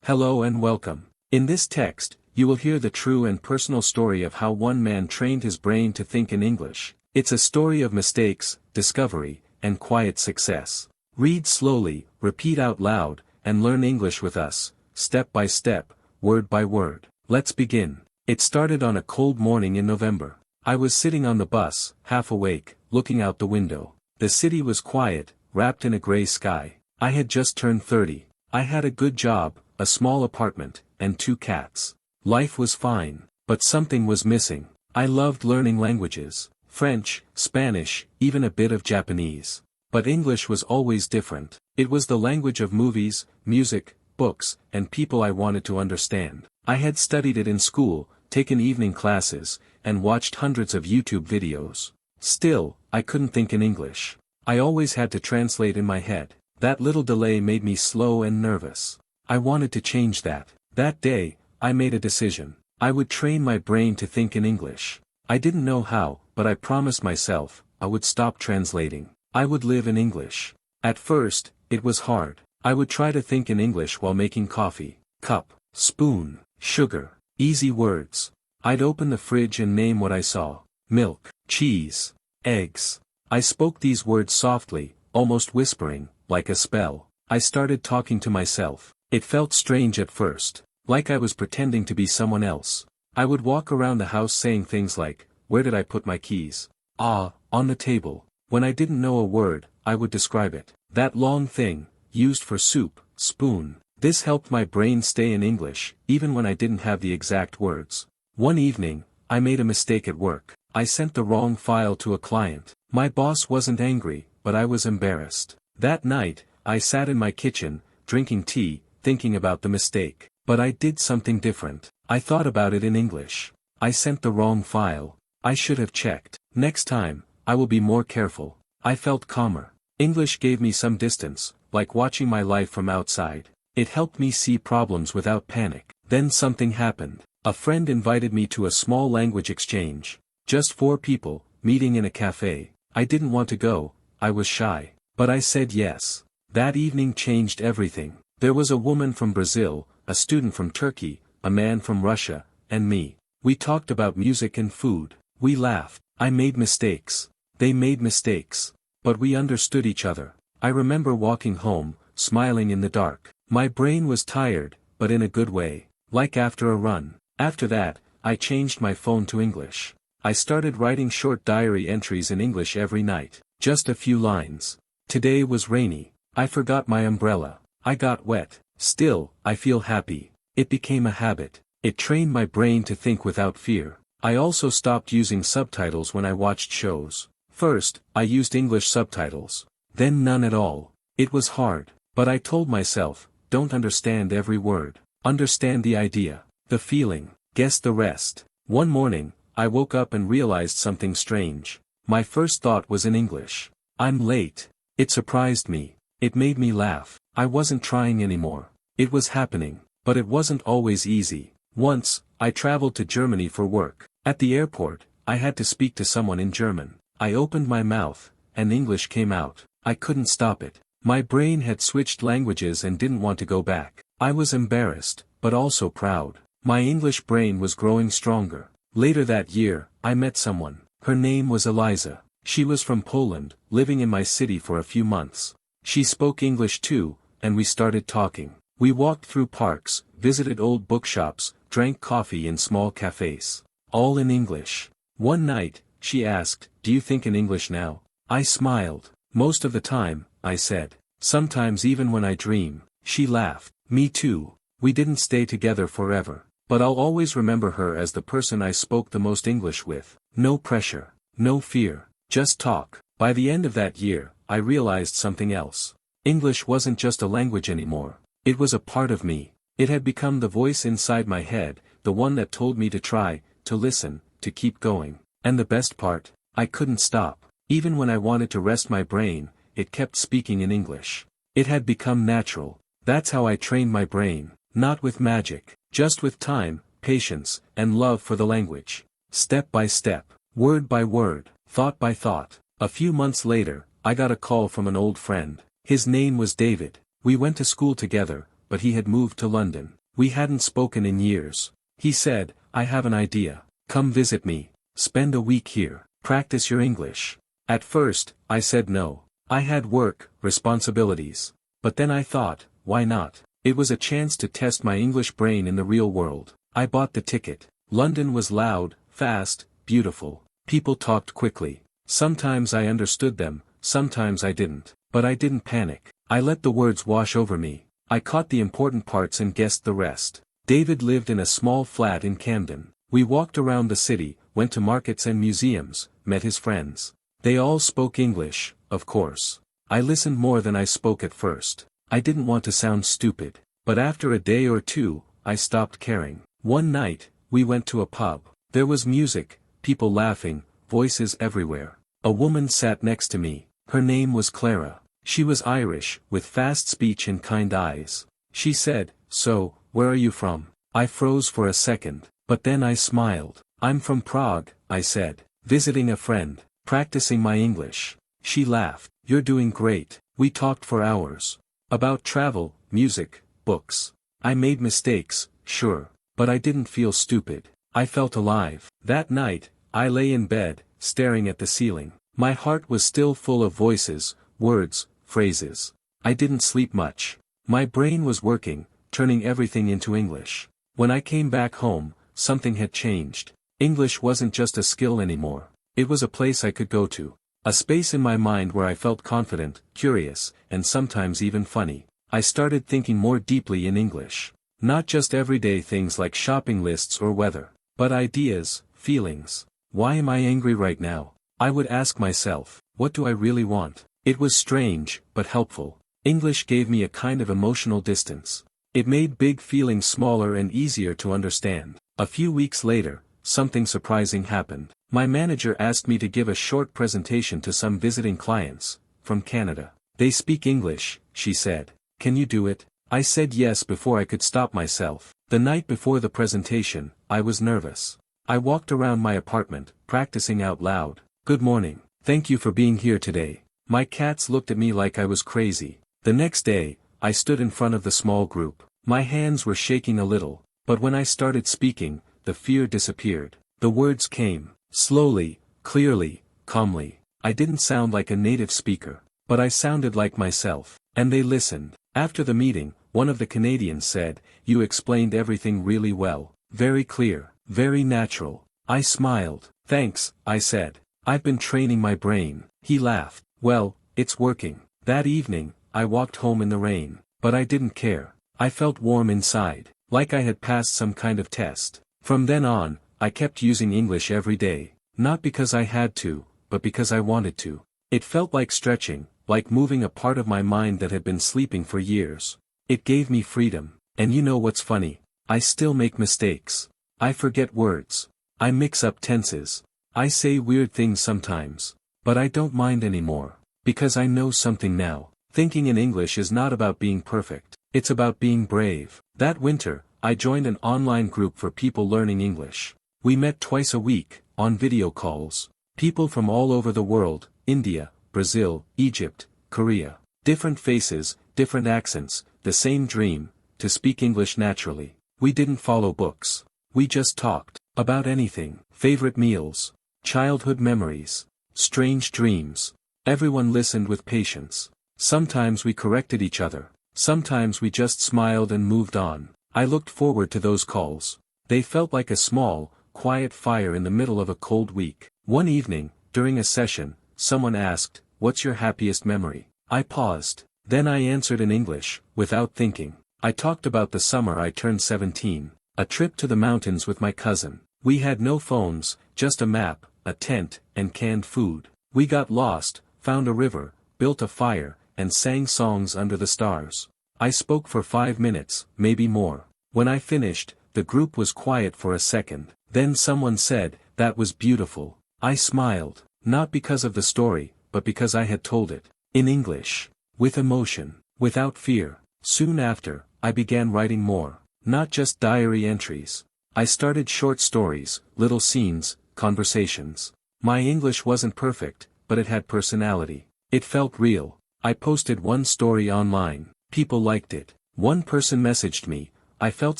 Hello and welcome. In this text, you will hear the true and personal story of how one man trained his brain to think in English. It's a story of mistakes, discovery, and quiet success. Read slowly, repeat out loud, and learn English with us, step by step, word by word. Let's begin. It started on a cold morning in November. I was sitting on the bus, half awake, looking out the window. The city was quiet, wrapped in a gray sky. I had just turned 30. I had a good job, a small apartment, and 2 cats. Life was fine, but something was missing. I loved learning languages, French, Spanish, even a bit of Japanese. But English was always different. It was the language of movies, music, books, and people I wanted to understand. I had studied it in school, taken evening classes, and watched hundreds of YouTube videos. Still, I couldn't think in English. I always had to translate in my head. That little delay made me slow and nervous. I wanted to change that. That day, I made a decision. I would train my brain to think in English. I didn't know how, but I promised myself, I would stop translating. I would live in English. At first, it was hard. I would try to think in English while making coffee. Cup, spoon, sugar, easy words. I'd open the fridge and name what I saw. Milk, cheese, eggs. I spoke these words softly, almost whispering, like a spell. I started talking to myself. It felt strange at first, like I was pretending to be someone else. I would walk around the house saying things like, "Where did I put my keys?" "Ah, on the table." When I didn't know a word, I would describe it. "That long thing, used for soup, spoon." This helped my brain stay in English, even when I didn't have the exact words. One evening, I made a mistake at work. I sent the wrong file to a client. My boss wasn't angry, but I was embarrassed. That night, I sat in my kitchen, drinking tea, thinking about the mistake. But I did something different. I thought about it in English. I sent the wrong file. I should have checked. Next time, I will be more careful. I felt calmer. English gave me some distance, like watching my life from outside. It helped me see problems without panic. Then something happened. A friend invited me to a small language exchange. Just 4 people, meeting in a cafe. I didn't want to go, I was shy. But I said yes. That evening changed everything. There was a woman from Brazil, a student from Turkey, a man from Russia, and me. We talked about music and food. We laughed. I made mistakes. They made mistakes. But we understood each other. I remember walking home, smiling in the dark. My brain was tired, but in a good way. Like after a run. After that, I changed my phone to English. I started writing short diary entries in English every night. Just a few lines. Today was rainy. I forgot my umbrella. I got wet. Still, I feel happy. It became a habit. It trained my brain to think without fear. I also stopped using subtitles when I watched shows. First, I used English subtitles. Then none at all. It was hard. But I told myself, don't understand every word. Understand the idea. The feeling. Guess the rest. One morning, I woke up and realized something strange. My first thought was in English. I'm late. It surprised me. It made me laugh. I wasn't trying anymore. It was happening. But it wasn't always easy. Once, I traveled to Germany for work. At the airport, I had to speak to someone in German. I opened my mouth, and English came out. I couldn't stop it. My brain had switched languages and didn't want to go back. I was embarrassed, but also proud. My English brain was growing stronger. Later that year, I met someone. Her name was Eliza. She was from Poland, living in my city for a few months. She spoke English too, and we started talking. We walked through parks, visited old bookshops, drank coffee in small cafes. All in English. One night, she asked, "Do you think in English now?" I smiled. "Most of the time," I said. "Sometimes even when I dream." She laughed. "Me too." We didn't stay together forever. But I'll always remember her as the person I spoke the most English with. No pressure. No fear. Just talk. By the end of that year, I realized something else. English wasn't just a language anymore. It was a part of me. It had become the voice inside my head, the one that told me to try, to listen, to keep going. And the best part, I couldn't stop. Even when I wanted to rest my brain, it kept speaking in English. It had become natural. That's how I trained my brain. Not with magic, just with time, patience, and love for the language. Step by step, word by word, thought by thought. A few months later, I got a call from an old friend. His name was David. We went to school together, but he had moved to London. We hadn't spoken in years. He said, "I have an idea. Come visit me. Spend a week here. Practice your English." At first, I said no. I had work, responsibilities. But then I thought, why not? It was a chance to test my English brain in the real world. I bought the ticket. London was loud, fast, beautiful. People talked quickly. Sometimes I understood them, sometimes I didn't. But I didn't panic. I let the words wash over me. I caught the important parts and guessed the rest. David lived in a small flat in Camden. We walked around the city, went to markets and museums, met his friends. They all spoke English, of course. I listened more than I spoke at first. I didn't want to sound stupid. But after a day or two, I stopped caring. One night, we went to a pub. There was music, people laughing, voices everywhere. A woman sat next to me. Her name was Clara. She was Irish, with fast speech and kind eyes. She said, "So, where are you from?" I froze for a second, but then I smiled. "I'm from Prague," I said. "Visiting a friend. Practicing my English." She laughed. "You're doing great." We talked for hours. About travel, music, books. I made mistakes, sure. But I didn't feel stupid. I felt alive. That night, I lay in bed, staring at the ceiling. My heart was still full of voices, words, phrases. I didn't sleep much. My brain was working, turning everything into English. When I came back home, something had changed. English wasn't just a skill anymore. It was a place I could go to. A space in my mind where I felt confident, curious, and sometimes even funny. I started thinking more deeply in English. Not just everyday things like shopping lists or weather, but ideas, feelings. Why am I angry right now? I would ask myself, what do I really want? It was strange, but helpful. English gave me a kind of emotional distance. It made big feelings smaller and easier to understand. A few weeks later, something surprising happened. My manager asked me to give a short presentation to some visiting clients, from Canada. "They speak English," she said. "Can you do it?" I said yes before I could stop myself. The night before the presentation, I was nervous. I walked around my apartment, practicing out loud. "Good morning. Thank you for being here today." My cats looked at me like I was crazy. The next day, I stood in front of the small group. My hands were shaking a little, but when I started speaking, the fear disappeared. The words came, slowly, clearly, calmly. I didn't sound like a native speaker, but I sounded like myself, and they listened. After the meeting, one of the Canadians said, "You explained everything really well. Very clear, very natural." I smiled. "Thanks," I said. "I've been training my brain." He laughed. "Well, it's working." That evening, I walked home in the rain, but I didn't care. I felt warm inside, like I had passed some kind of test. From then on, I kept using English every day, not because I had to, but because I wanted to. It felt like stretching, like moving a part of my mind that had been sleeping for years. It gave me freedom. And you know what's funny? I still make mistakes. I forget words. I mix up tenses. I say weird things sometimes. But I don't mind anymore. Because I know something now. Thinking in English is not about being perfect. It's about being brave. That winter, I joined an online group for people learning English. We met twice a week, on video calls. People from all over the world, India, Brazil, Egypt, Korea. Different faces, different accents, the same dream, to speak English naturally. We didn't follow books. We just talked. About anything. Favorite meals. Childhood memories. Strange dreams. Everyone listened with patience. Sometimes we corrected each other. Sometimes we just smiled and moved on. I looked forward to those calls. They felt like a small, quiet fire in the middle of a cold week. One evening, during a session, someone asked, "What's your happiest memory?" I paused. Then I answered in English, without thinking. I talked about the summer I turned 17, a trip to the mountains with my cousin. We had no phones, just a map, a tent, and canned food. We got lost, found a river, built a fire, and sang songs under the stars. I spoke for 5 minutes, maybe more. When I finished, the group was quiet for a second. Then someone said, "That was beautiful." I smiled, not because of the story, but because I had told it. In English. With emotion. Without fear. Soon after, I began writing more. Not just diary entries. I started short stories, little scenes, conversations. My English wasn't perfect, but it had personality. It felt real. I posted one story online. People liked it. One person messaged me, "I felt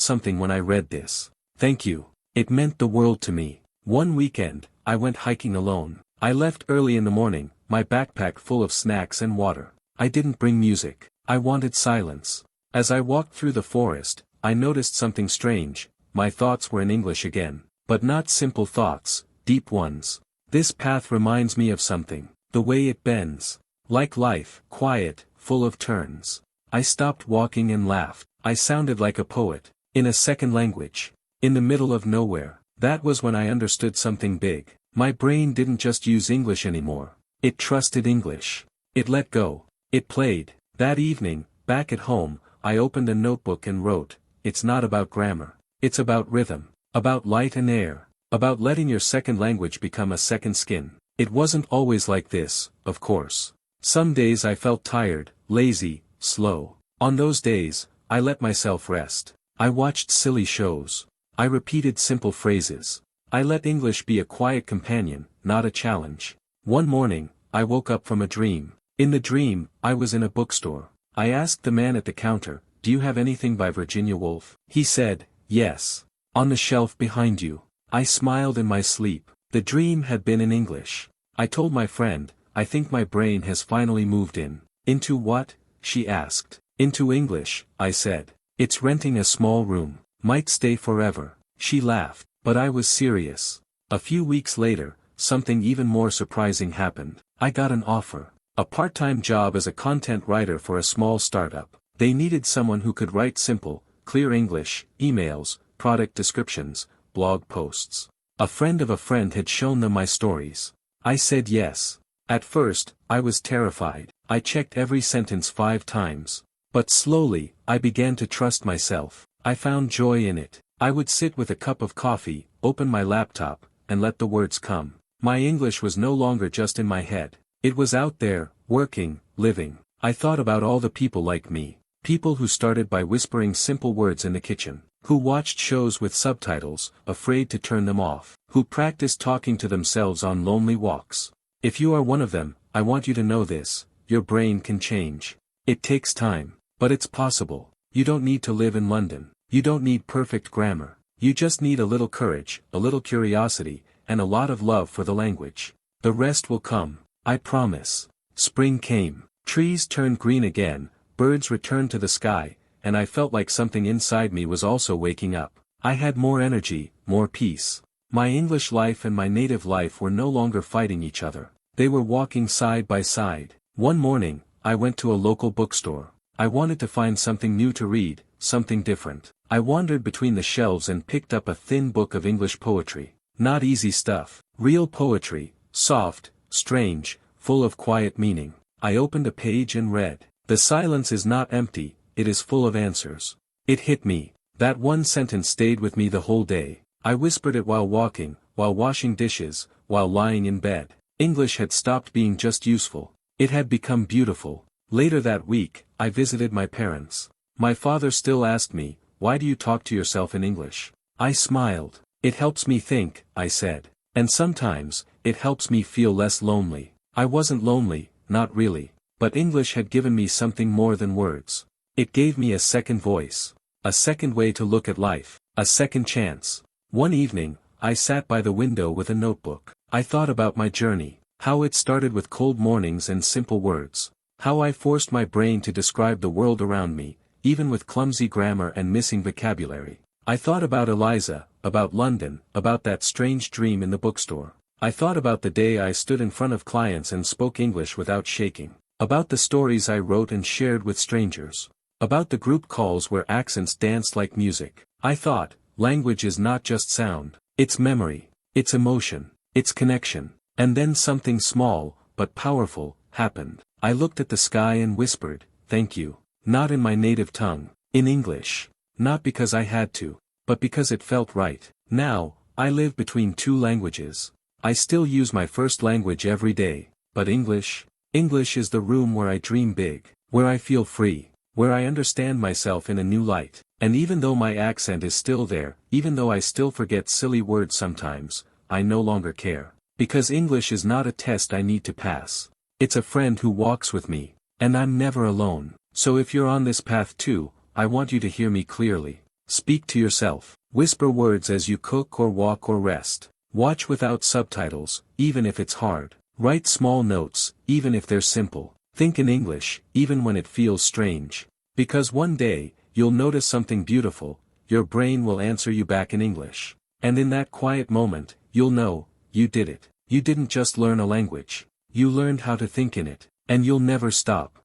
something when I read this. Thank you. It meant the world to me." One weekend, I went hiking alone. I left early in the morning, my backpack full of snacks and water. I didn't bring music. I wanted silence. As I walked through the forest, I noticed something strange. My thoughts were in English again. But not simple thoughts, deep ones. This path reminds me of something. The way it bends. Like life, quiet, full of turns. I stopped walking and laughed. I sounded like a poet. In a second language. In the middle of nowhere. That was when I understood something big. My brain didn't just use English anymore. It trusted English. It let go. It played. That evening, back at home, I opened a notebook and wrote, "It's not about grammar. It's about rhythm. About light and air. About letting your second language become a second skin." It wasn't always like this, of course. Some days I felt tired, lazy, slow. On those days, I let myself rest. I watched silly shows. I repeated simple phrases. I let English be a quiet companion, not a challenge. One morning, I woke up from a dream. In the dream, I was in a bookstore. I asked the man at the counter, "Do you have anything by Virginia Woolf?" He said, "Yes. On the shelf behind you." I smiled in my sleep. The dream had been in English. I told my friend, "I think my brain has finally moved in." "Into what?" she asked. "Into English," I said. "It's renting a small room. Might stay forever." She laughed, but I was serious. A few weeks later, something even more surprising happened. I got an offer. A part-time job as a content writer for a small startup. They needed someone who could write simple, clear English, emails, product descriptions, blog posts. A friend of a friend had shown them my stories. I said yes. At first, I was terrified. I checked every sentence 5 times. But slowly, I began to trust myself. I found joy in it. I would sit with a cup of coffee, open my laptop, and let the words come. My English was no longer just in my head. It was out there, working, living. I thought about all the people like me. People who started by whispering simple words in the kitchen. Who watched shows with subtitles, afraid to turn them off. Who practiced talking to themselves on lonely walks. If you are one of them, I want you to know this: your brain can change. It takes time, but it's possible. You don't need to live in London. You don't need perfect grammar. You just need a little courage, a little curiosity, and a lot of love for the language. The rest will come, I promise. Spring came. Trees turned green again, birds returned to the sky, and I felt like something inside me was also waking up. I had more energy, more peace. My English life and my native life were no longer fighting each other. They were walking side by side. One morning, I went to a local bookstore. I wanted to find something new to read, something different. I wandered between the shelves and picked up a thin book of English poetry. Not easy stuff. Real poetry, soft, strange, full of quiet meaning. I opened a page and read. The silence is not empty, it is full of answers. It hit me. That one sentence stayed with me the whole day. I whispered it while walking, while washing dishes, while lying in bed. English had stopped being just useful. It had become beautiful. Later that week, I visited my parents. My father still asked me, "Why do you talk to yourself in English?" I smiled. "It helps me think," I said. "And sometimes, it helps me feel less lonely." I wasn't lonely, not really. But English had given me something more than words. It gave me a second voice. A second way to look at life. A second chance. One evening, I sat by the window with a notebook. I thought about my journey. How it started with cold mornings and simple words. How I forced my brain to describe the world around me, even with clumsy grammar and missing vocabulary. I thought about Eliza, about London, about that strange dream in the bookstore. I thought about the day I stood in front of clients and spoke English without shaking. About the stories I wrote and shared with strangers. About the group calls where accents danced like music. I thought, language is not just sound. It's memory. It's emotion. It's connection. And then something small, but powerful, happened. I looked at the sky and whispered, "Thank you." Not in my native tongue. In English. Not because I had to. But because it felt right. Now, I live between 2 languages. I still use my first language every day. But English is the room where I dream big. Where I feel free. Where I understand myself in a new light. And even though my accent is still there, even though I still forget silly words sometimes, I no longer care. Because English is not a test I need to pass. It's a friend who walks with me. And I'm never alone. So if you're on this path too, I want you to hear me clearly. Speak to yourself. Whisper words as you cook or walk or rest. Watch without subtitles, even if it's hard. Write small notes, even if they're simple. Think in English, even when it feels strange. Because one day, you'll notice something beautiful, your brain will answer you back in English. And in that quiet moment, you'll know, you did it. You didn't just learn a language. You learned how to think in it. And you'll never stop.